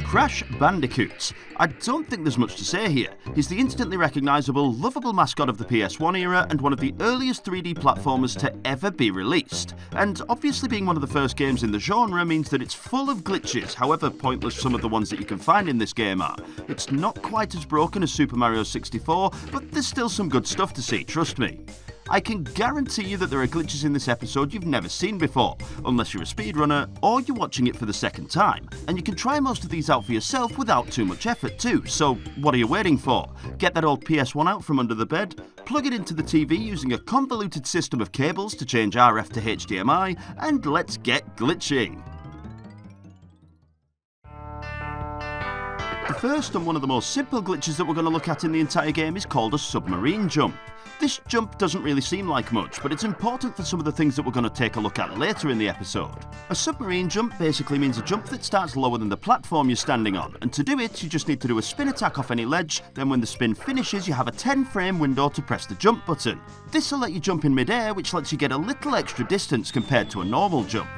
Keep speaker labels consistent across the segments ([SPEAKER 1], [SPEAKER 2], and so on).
[SPEAKER 1] Crash Bandicoot. I don't think there's much to say here. He's the instantly recognisable, lovable mascot of the PS1 era and one of the earliest 3D platformers to ever be released. And obviously being one of the first games in the genre means that it's full of glitches, however pointless some of the ones that you can find in this game are. It's not quite as broken as Super Mario 64, but there's still some good stuff to see, trust me. I can guarantee you that there are glitches in this episode you've never seen before, unless you're a speedrunner or you're watching it for the second time. And you can try most of these out for yourself without too much effort too, so what are you waiting for? Get that old PS1 out from under the bed, plug it into the TV using a convoluted system of cables to change RF to HDMI, and let's get glitching! The first and one of the most simple glitches that we're going to look at in the entire game is called a Submarine Jump. This jump doesn't really seem like much, but it's important for some of the things that we're going to take a look at later in the episode. A submarine jump basically means a jump that starts lower than the platform you're standing on, and to do it you just need to do a spin attack off any ledge, then when the spin finishes you have a 10-frame window to press the jump button. This will let you jump in mid-air, which lets you get a little extra distance compared to a normal jump.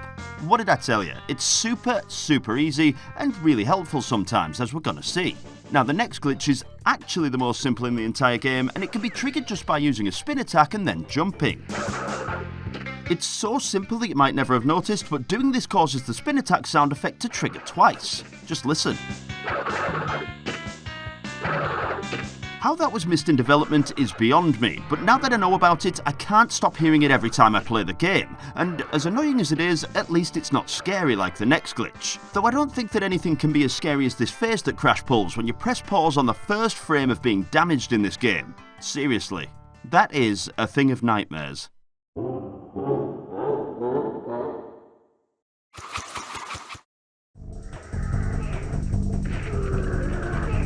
[SPEAKER 1] What did I tell you? It's super easy and really helpful sometimes, as we're gonna see. Now the next glitch is actually the most simple in the entire game, and it can be triggered just by using a spin attack and then jumping. It's so simple that you might never have noticed, but doing this causes the spin attack sound effect to trigger twice. Just listen. How that was missed in development is beyond me, but now that I know about it, I can't stop hearing it every time I play the game, and as annoying as it is, at least it's not scary like the next glitch. Though I don't think that anything can be as scary as this face that Crash pulls when you press pause on the first frame of being damaged in this game. Seriously, that is a thing of nightmares.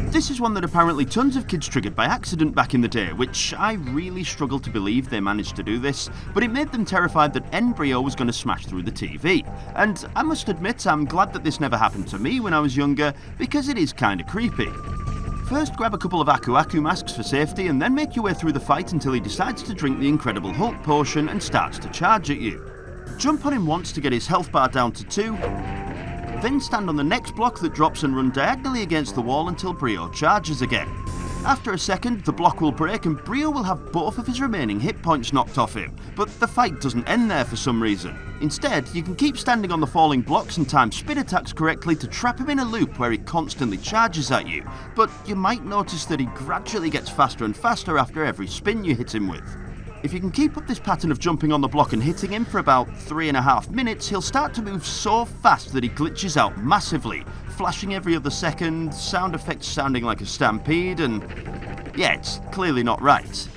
[SPEAKER 1] This is one that apparently tons of kids triggered by accident back in the day, which I really struggle to believe they managed to do this, but it made them terrified that Brio was going to smash through the TV. And I must admit, I'm glad that this never happened to me when I was younger, because it is kinda creepy. First grab a couple of Aku Aku masks for safety, and then make your way through the fight until he decides to drink the Incredible Hulk potion and starts to charge at you. Jump on him once to get his health bar down to 2, then stand on the next block that drops and run diagonally against the wall until Brio charges again. After a second, the block will break and Brio will have both of his remaining hit points knocked off him, but the fight doesn't end there for some reason. Instead, you can keep standing on the falling blocks and time spin attacks correctly to trap him in a loop where he constantly charges at you, but you might notice that he gradually gets faster and faster after every spin you hit him with. If you can keep up this pattern of jumping on the block and hitting him for about 3.5 minutes, he'll start to move so fast that he glitches out massively, flashing every other second, sound effects sounding like a stampede, and yeah, it's clearly not right.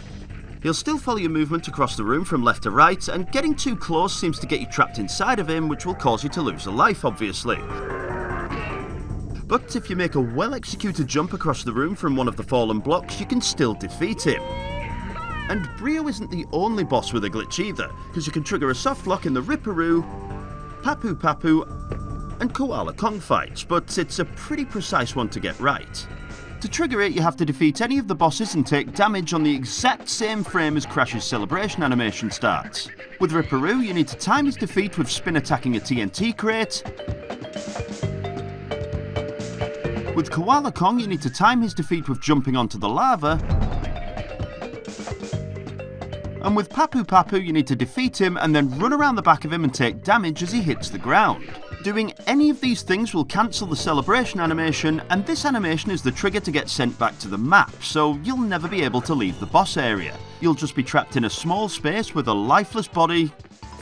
[SPEAKER 1] He'll still follow your movement across the room from left to right, and getting too close seems to get you trapped inside of him, which will cause you to lose a life, obviously. But if you make a well-executed jump across the room from one of the fallen blocks, you can still defeat him. And Brio isn't the only boss with a glitch either, because you can trigger a Softlock in the Ripperoo, Papu Papu, and Koala Kong fights, but it's a pretty precise one to get right. To trigger it, you have to defeat any of the bosses and take damage on the exact same frame as Crash's celebration animation starts. With Ripperoo, you need to time his defeat with spin attacking a TNT crate. With Koala Kong, you need to time his defeat with jumping onto the lava. And with Papu Papu, you need to defeat him and then run around the back of him and take damage as he hits the ground. Doing any of these things will cancel the celebration animation, and this animation is the trigger to get sent back to the map, so you'll never be able to leave the boss area. You'll just be trapped in a small space with a lifeless body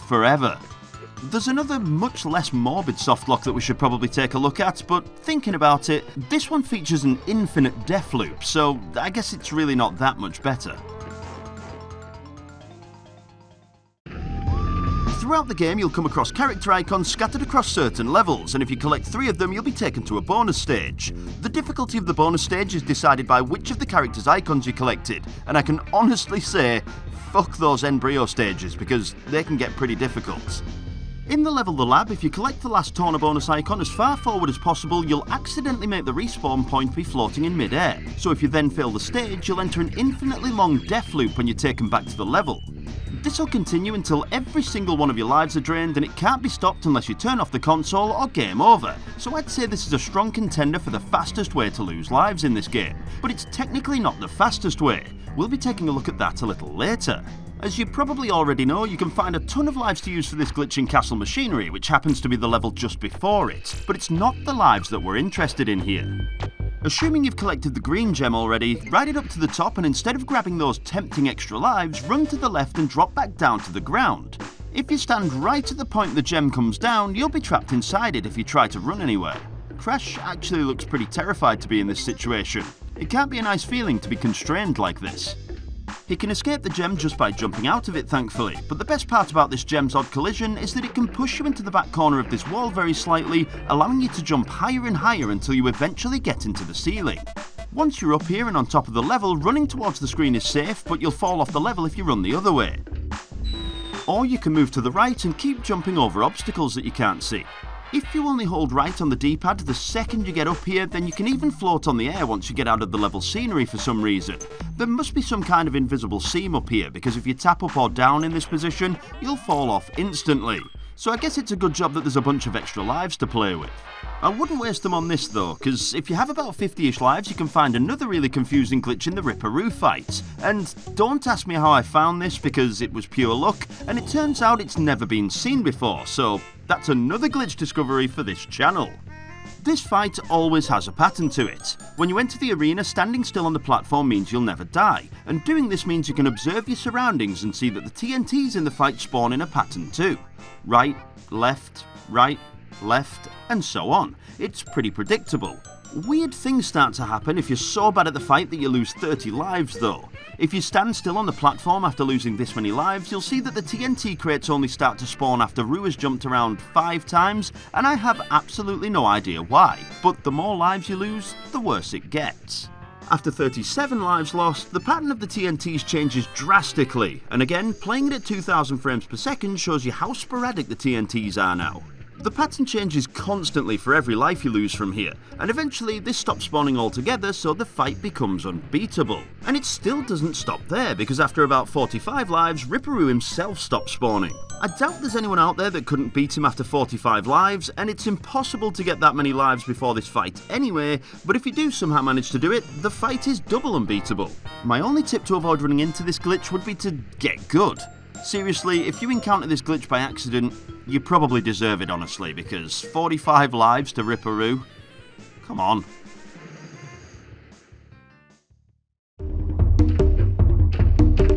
[SPEAKER 1] forever. There's another much less morbid softlock that we should probably take a look at, but thinking about it, this one features an infinite death loop, so I guess it's really not that much better. Throughout the game, you'll come across character icons scattered across certain levels, and if you collect 3 of them, you'll be taken to a bonus stage. The difficulty of the bonus stage is decided by which of the characters' icons you collected, and I can honestly say, fuck those Brio stages, because they can get pretty difficult. In the level The Lab, if you collect the last Torna bonus icon as far forward as possible, you'll accidentally make the respawn point be floating in mid-air, so if you then fail the stage, you'll enter an infinitely long death loop when you're taken back to the level. This will continue until every single one of your lives are drained, and it can't be stopped unless you turn off the console or game over, so I'd say this is a strong contender for the fastest way to lose lives in this game, but it's technically not the fastest way. We'll be taking a look at that a little later. As you probably already know, you can find a ton of lives to use for this glitch in Castle Machinery, which happens to be the level just before it, but it's not the lives that we're interested in here. Assuming you've collected the green gem already, ride it up to the top and instead of grabbing those tempting extra lives, run to the left and drop back down to the ground. If you stand right at the point the gem comes down, you'll be trapped inside it if you try to run anywhere. Crash actually looks pretty terrified to be in this situation. It can't be a nice feeling to be constrained like this. He can escape the gem just by jumping out of it, thankfully, but the best part about this gem's odd collision is that it can push you into the back corner of this wall very slightly, allowing you to jump higher and higher until you eventually get into the ceiling. Once you're up here and on top of the level, running towards the screen is safe, but you'll fall off the level if you run the other way. Or you can move to the right and keep jumping over obstacles that you can't see. If you only hold right on the D-pad the second you get up here, then you can even float on the air once you get out of the level scenery for some reason. There must be some kind of invisible seam up here, because if you tap up or down in this position, you'll fall off instantly. So I guess it's a good job that there's a bunch of extra lives to play with. I wouldn't waste them on this though, because if you have about 50ish lives you can find another really confusing glitch in the Ripperoo fight. And don't ask me how I found this, because it was pure luck, and it turns out it's never been seen before, so that's another glitch discovery for this channel. This fight always has a pattern to it. When you enter the arena, standing still on the platform means you'll never die, and doing this means you can observe your surroundings and see that the TNTs in the fight spawn in a pattern too. Right, left, and so on. It's pretty predictable. Weird things start to happen if you're so bad at the fight that you lose 30 lives though. If you stand still on the platform after losing this many lives, you'll see that the TNT crates only start to spawn after Roo has jumped around 5 times, and I have absolutely no idea why, but the more lives you lose, the worse it gets. After 37 lives lost, the pattern of the TNTs changes drastically, and again, playing it at 2000 frames per second shows you how sporadic the TNTs are now. The pattern changes constantly for every life you lose from here, and eventually this stops spawning altogether, so the fight becomes unbeatable. And it still doesn't stop there, because after about 45 lives, Ripperoo himself stops spawning. I doubt there's anyone out there that couldn't beat him after 45 lives, and it's impossible to get that many lives before this fight anyway, but if you do somehow manage to do it, the fight is double unbeatable. My only tip to avoid running into this glitch would be to get good. Seriously, if you encounter this glitch by accident, you probably deserve it honestly, because 45 lives to Ripperoo? Come on.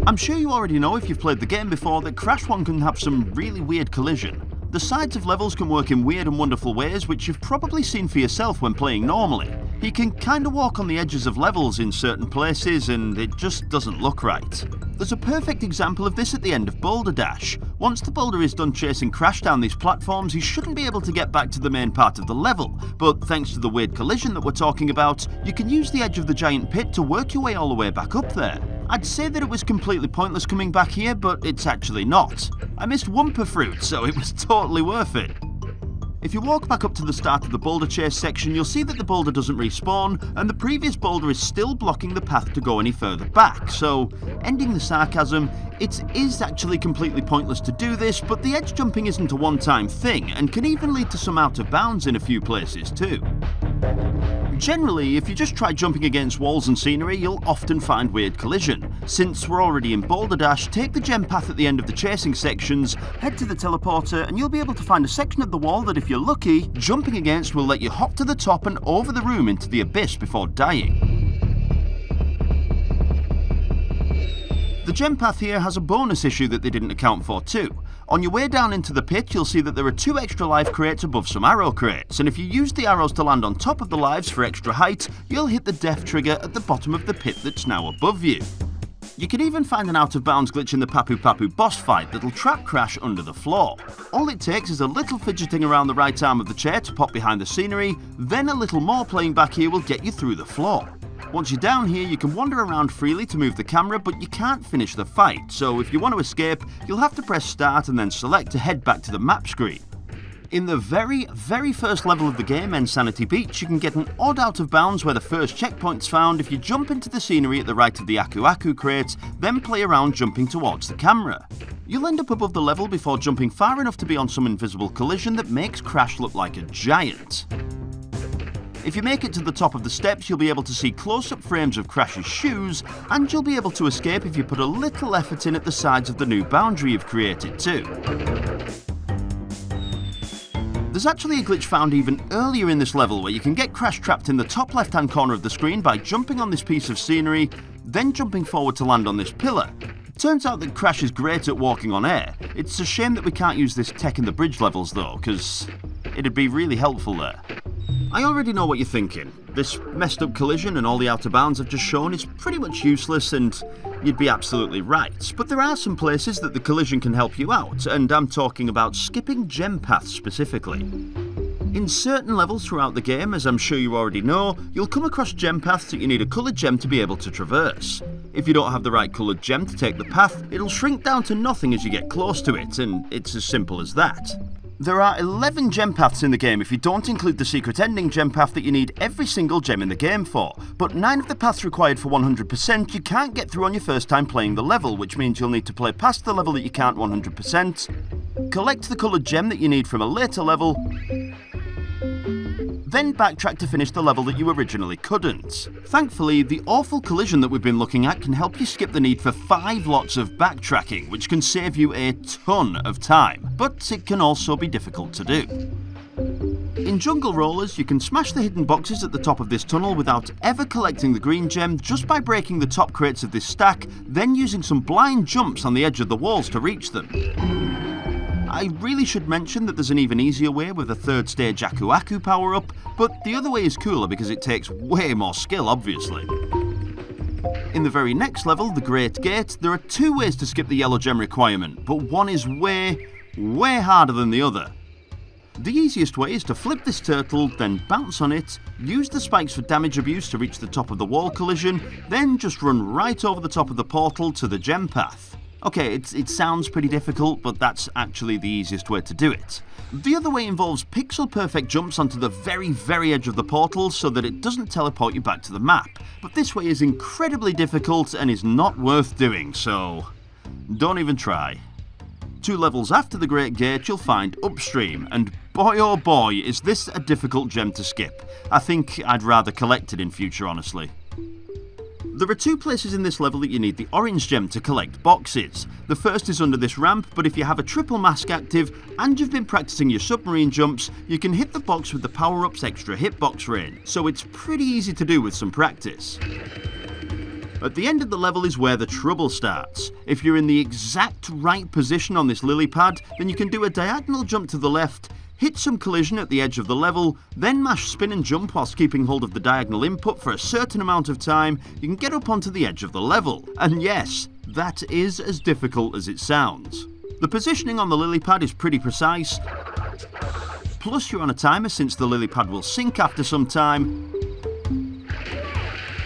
[SPEAKER 1] I'm sure you already know if you've played the game before that Crash 1 can have some really weird collision. The sides of levels can work in weird and wonderful ways which you've probably seen for yourself when playing normally. He can kinda walk on the edges of levels in certain places and it just doesn't look right. There's a perfect example of this at the end of Boulder Dash. Once the boulder is done chasing Crash down these platforms, he shouldn't be able to get back to the main part of the level, but thanks to the weird collision that we're talking about, you can use the edge of the giant pit to work your way all the way back up there. I'd say that it was completely pointless coming back here, but it's actually not. I missed Wumpa Fruit, so it was totally worth it. If you walk back up to the start of the boulder chase section, you'll see that the boulder doesn't respawn, and the previous boulder is still blocking the path to go any further back, so, ending the sarcasm, it is actually completely pointless to do this, but the edge jumping isn't a one-time thing, and can even lead to some out of bounds in a few places too. Generally, if you just try jumping against walls and scenery, you'll often find weird collision. Since we're already in Boulder Dash, take the gem path at the end of the chasing sections, head to the teleporter, and you'll be able to find a section of the wall that if you're lucky, jumping against will let you hop to the top and over the room into the abyss before dying. The gem path here has a bonus issue that they didn't account for too. On your way down into the pit, you'll see that there are 2 extra life crates above some arrow crates, and if you use the arrows to land on top of the lives for extra height, you'll hit the death trigger at the bottom of the pit that's now above you. You can even find an out of bounds glitch in the Papu Papu boss fight that'll trap Crash under the floor. All it takes is a little fidgeting around the right arm of the chair to pop behind the scenery, then a little more playing back here will get you through the floor. Once you're down here, you can wander around freely to move the camera, but you can't finish the fight, so if you want to escape, you'll have to press start and then select to head back to the map screen. In the very first level of the game, Insanity Beach, you can get an odd out of bounds where the first checkpoint's found if you jump into the scenery at the right of the Aku Aku crate, then play around jumping towards the camera. You'll end up above the level before jumping far enough to be on some invisible collision that makes Crash look like a giant. If you make it to the top of the steps, you'll be able to see close-up frames of Crash's shoes, and you'll be able to escape if you put a little effort in at the sides of the new boundary you've created too. There's actually a glitch found even earlier in this level where you can get Crash trapped in the top left-hand corner of the screen by jumping on this piece of scenery, then jumping forward to land on this pillar. Turns out that Crash is great at walking on air. It's a shame that we can't use this tech in the bridge levels though, because it'd be really helpful there. I already know what you're thinking. This messed up collision and all the outer bounds I've just shown is pretty much useless, and you'd be absolutely right. But there are some places that the collision can help you out, and I'm talking about skipping gem paths specifically. In certain levels throughout the game, as I'm sure you already know, you'll come across gem paths that you need a coloured gem to be able to traverse. If you don't have the right coloured gem to take the path, it'll shrink down to nothing as you get close to it, and it's as simple as that. There are 11 gem paths in the game if you don't include the secret ending gem path that you need every single gem in the game for, but 9 of the paths required for 100% you can't get through on your first time playing the level, which means you'll need to play past the level that you can't 100%, collect the coloured gem that you need from a later level, then backtrack to finish the level that you originally couldn't. Thankfully, the awful collision that we've been looking at can help you skip the need for 5 lots of backtracking, which can save you a ton of time, but it can also be difficult to do. In Jungle Rollers, you can smash the hidden boxes at the top of this tunnel without ever collecting the green gem just by breaking the top crates of this stack, then using some blind jumps on the edge of the walls to reach them. I really should mention that there's an even easier way with a third stage Aku Aku power-up, but the other way is cooler because it takes way more skill, obviously. In the very next level, the Great Gate, there are 2 ways to skip the yellow gem requirement, but one is way harder than the other. The easiest way is to flip this turtle, then bounce on it, use the spikes for damage abuse to reach the top of the wall collision, then just run right over the top of the portal to the gem path. Okay, it sounds pretty difficult, but that's actually the easiest way to do it. The other way involves pixel-perfect jumps onto the very edge of the portal so that it doesn't teleport you back to the map, but this way is incredibly difficult and is not worth doing, so don't even try. 2 levels after the Great Gate you'll find Upstream, and boy oh boy is this a difficult gem to skip. I think I'd rather collect it in future, honestly. There are 2 places in this level that you need the orange gem to collect boxes. The first is under this ramp, but if you have a triple mask active and you've been practicing your submarine jumps, you can hit the box with the power-up's extra hitbox range, so it's pretty easy to do with some practice. At the end of the level is where the trouble starts. If you're in the exact right position on this lily pad, then you can do a diagonal jump to the left, hit some collision at the edge of the level, then mash spin and jump whilst keeping hold of the diagonal input for a certain amount of time, you can get up onto the edge of the level. And yes, that is as difficult as it sounds. The positioning on the lily pad is pretty precise, plus you're on a timer since the lily pad will sink after some time.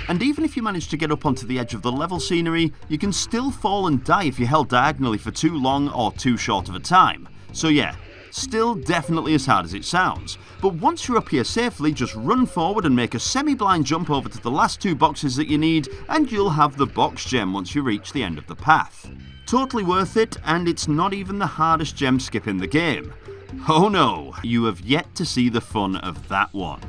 [SPEAKER 1] And even if you manage to get up onto the edge of the level scenery, you can still fall and die if you're held diagonally for too long or too short of a time. So yeah, still definitely as hard as it sounds. But once you're up here safely, just run forward and make a semi-blind jump over to the last 2 boxes that you need, and you'll have the box gem once you reach the end of the path. Totally worth it, and it's not even the hardest gem skip in the game. Oh no, you have yet to see the fun of that one.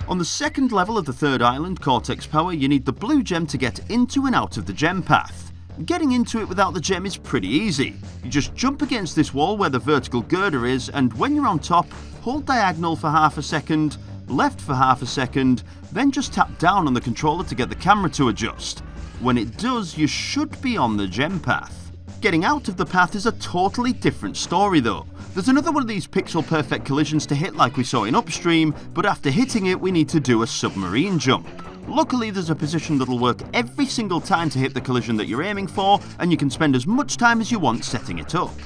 [SPEAKER 1] On the second level of the third island, Cortex Power, you need the blue gem to get into and out of the gem path. Getting into it without the gem is pretty easy. You just jump against this wall where the vertical girder is, and when you're on top, hold diagonal for half a second, left for half a second, then just tap down on the controller to get the camera to adjust. When it does, you should be on the gem path. Getting out of the path is a totally different story though. There's another one of these pixel perfect collisions to hit like we saw in Upstream, but after hitting it we need to do a submarine jump. Luckily there's a position that'll work every single time to hit the collision that you're aiming for, and you can spend as much time as you want setting it up.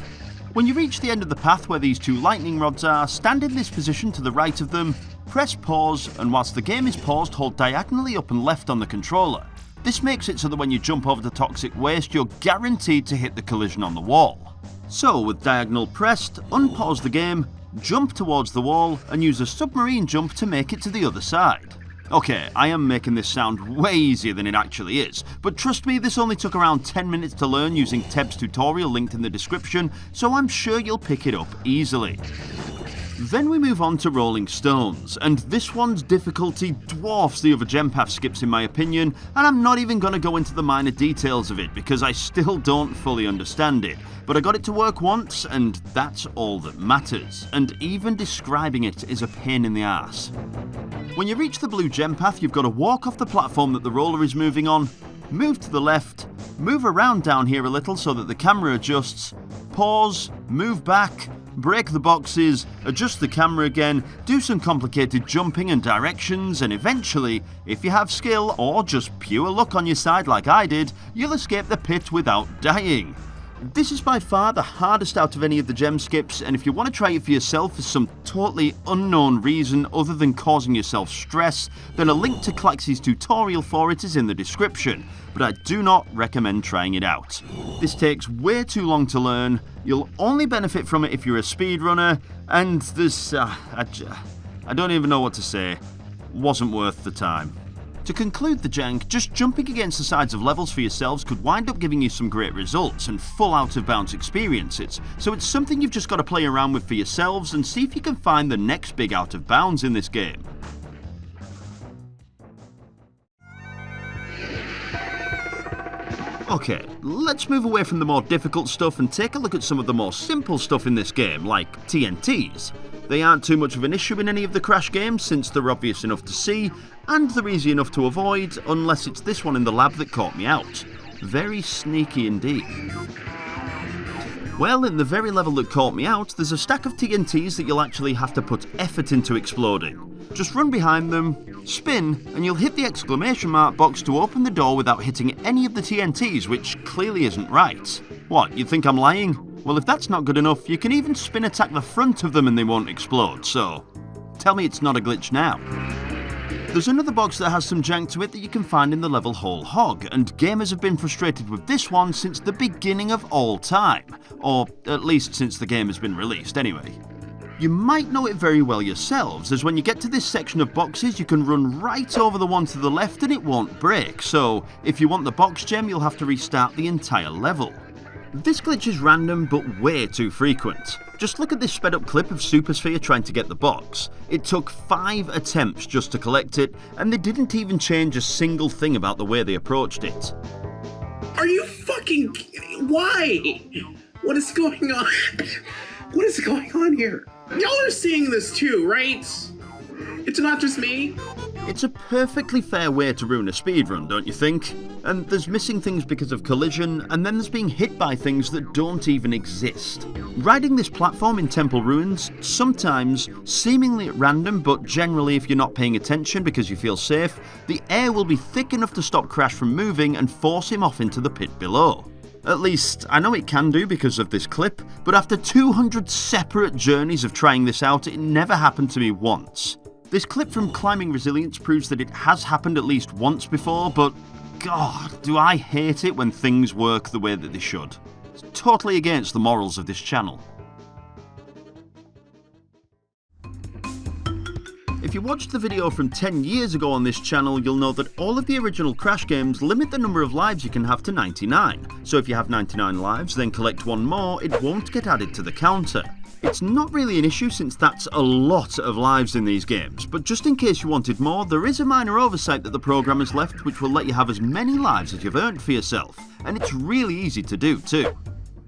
[SPEAKER 1] When you reach the end of the path where these 2 lightning rods are, stand in this position to the right of them, press pause, and whilst the game is paused, hold diagonally up and left on the controller. This makes it so that when you jump over the toxic waste, you're guaranteed to hit the collision on the wall. So with diagonal pressed, unpause the game, jump towards the wall and use a submarine jump to make it to the other side. Okay, I am making this sound way easier than it actually is, but trust me, this only took around 10 minutes to learn using Teb's tutorial linked in the description, so I'm sure you'll pick it up easily. Then we move on to Rolling Stones, and this one's difficulty dwarfs the other gem path skips in my opinion, and I'm not even going to go into the minor details of it because I still don't fully understand it, but I got it to work once and that's all that matters, and even describing it is a pain in the ass. When you reach the blue gem path, you've got to walk off the platform that the roller is moving on, move to the left, move around down here a little so that the camera adjusts, pause, move back, break the boxes, adjust the camera again, do some complicated jumping and directions, and eventually, if you have skill or just pure luck on your side like I did, you'll escape the pit without dying. This is by far the hardest out of any of the gem skips, and if you want to try it for yourself for some totally unknown reason other than causing yourself stress, then a link to Klaxy's tutorial for it is in the description, but I do not recommend trying it out. This takes way too long to learn, you'll only benefit from it if you're a speedrunner, and this, I don't even know what to say, wasn't worth the time. To conclude the jank, just jumping against the sides of levels for yourselves could wind up giving you some great results and full out of bounds experiences, so it's something you've just got to play around with for yourselves and see if you can find the next big out of bounds in this game. Okay, let's move away from the more difficult stuff and take a look at some of the more simple stuff in this game, like TNTs. They aren't too much of an issue in any of the Crash games since they're obvious enough to see, and they're easy enough to avoid, unless it's this one in the lab that caught me out. Very sneaky indeed. Well, in the very level that caught me out, there's a stack of TNTs that you'll actually have to put effort into exploding. Just run behind them, spin, and you'll hit the exclamation mark box to open the door without hitting any of the TNTs, which clearly isn't right. What, you think I'm lying? Well, if that's not good enough, you can even spin attack the front of them and they won't explode, so tell me it's not a glitch now. There's another box that has some jank to it that you can find in the level Whole Hog, and gamers have been frustrated with this one since the beginning of all time, or at least since the game has been released anyway. You might know it very well yourselves, as when you get to this section of boxes you can run right over the one to the left and it won't break, so if you want the box gem you'll have to restart the entire level. This glitch is random but way too frequent. Just look at this sped up clip of Supersphere trying to get the box. It took 5 attempts just to collect it, and they didn't even change a single thing about the way they approached it.
[SPEAKER 2] Are you fucking... Why? What is going on? What is going on here? Y'all are seeing this too, right? It's not just me?
[SPEAKER 1] It's a perfectly fair way to ruin a speedrun, don't you think? And there's missing things because of collision, and then there's being hit by things that don't even exist. Riding this platform in Temple Ruins, sometimes, seemingly at random, but generally if you're not paying attention because you feel safe, the air will be thick enough to stop Crash from moving and force him off into the pit below. At least, I know it can do because of this clip, but after 200 separate journeys of trying this out, it never happened to me once. This clip from Climbing Resilience proves that it has happened at least once before, but God, do I hate it when things work the way that they should. It's totally against the morals of this channel. If you watched the video from 10 years ago on this channel, you'll know that all of the original Crash games limit the number of lives you can have to 99. So if you have 99 lives, then collect one more, it won't get added to the counter. It's not really an issue since that's a lot of lives in these games, but just in case you wanted more, there is a minor oversight that the programmers left which will let you have as many lives as you've earned for yourself, and it's really easy to do too.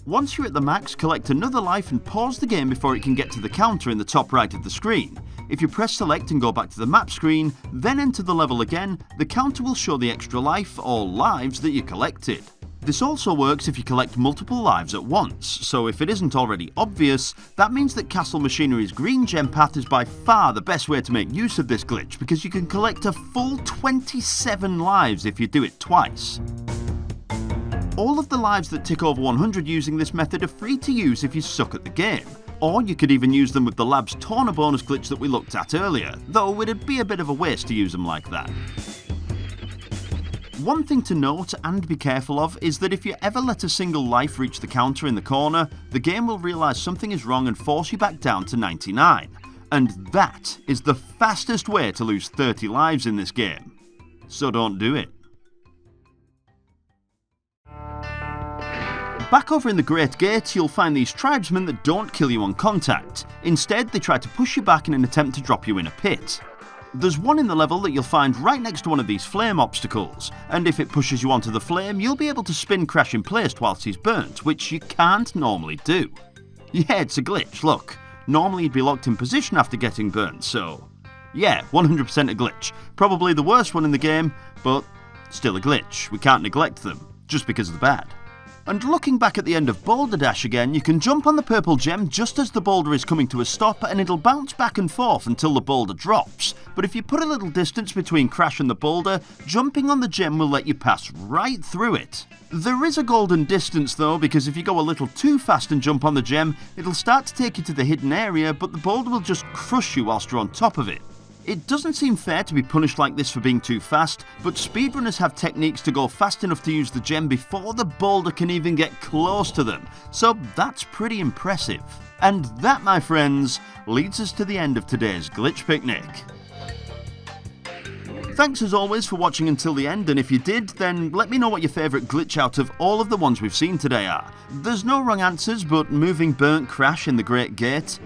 [SPEAKER 1] Once you're at the max, collect another life and pause the game before it can get to the counter in the top right of the screen. If you press select and go back to the map screen, then enter the level again, the counter will show the extra life or lives that you collected. This also works if you collect multiple lives at once, so if it isn't already obvious, that means that Castle Machinery's green gem path is by far the best way to make use of this glitch because you can collect a full 27 lives if you do it twice. All of the lives that tick over 100 using this method are free to use if you suck at the game, or you could even use them with the Lab's Torna bonus glitch that we looked at earlier, though it'd be a bit of a waste to use them like that. One thing to note and be careful of is that if you ever let a single life reach the counter in the corner, the game will realise something is wrong and force you back down to 99. And that is the fastest way to lose 30 lives in this game. So don't do it. Back over in the Great Gate, you'll find these tribesmen that don't kill you on contact. Instead, they try to push you back in an attempt to drop you in a pit. There's one in the level that you'll find right next to one of these flame obstacles, and if it pushes you onto the flame, you'll be able to spin Crash in place whilst he's burnt, which you can't normally do. Yeah, it's a glitch, look. Normally you'd be locked in position after getting burnt, so... yeah, 100% a glitch. Probably the worst one in the game, but still a glitch. We can't neglect them, just because of the bad. And looking back at the end of Boulder Dash again, you can jump on the purple gem just as the boulder is coming to a stop, and it'll bounce back and forth until the boulder drops. But if you put a little distance between Crash and the boulder, jumping on the gem will let you pass right through it. There is a golden distance though, because if you go a little too fast and jump on the gem, it'll start to take you to the hidden area, but the boulder will just crush you whilst you're on top of it. It doesn't seem fair to be punished like this for being too fast, but speedrunners have techniques to go fast enough to use the gem before the boulder can even get close to them, so that's pretty impressive. And that, my friends, leads us to the end of today's Glitch Picnic. Thanks as always for watching until the end, and if you did, then let me know what your favourite glitch out of all of the ones we've seen today are. There's no wrong answers, but moving burnt Crash in the Great Gate,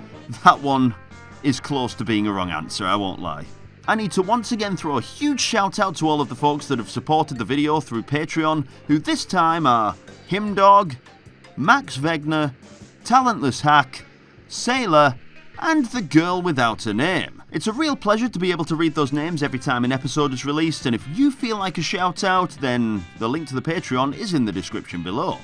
[SPEAKER 1] that one is close to being a wrong answer, I won't lie. I need to once again throw a huge shout out to all of the folks that have supported the video through Patreon, who this time are Himdog, Max Wegner, Talentless Hack, Sailor, and the girl without a name. It's a real pleasure to be able to read those names every time an episode is released, and if you feel like a shout out, then the link to the Patreon is in the description below.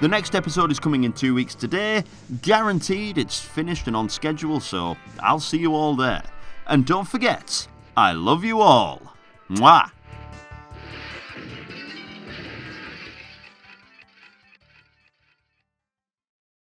[SPEAKER 1] The next episode is coming in 2 weeks today, guaranteed. It's finished and on schedule, so I'll see you all there. And don't forget, I love you all. Mwah!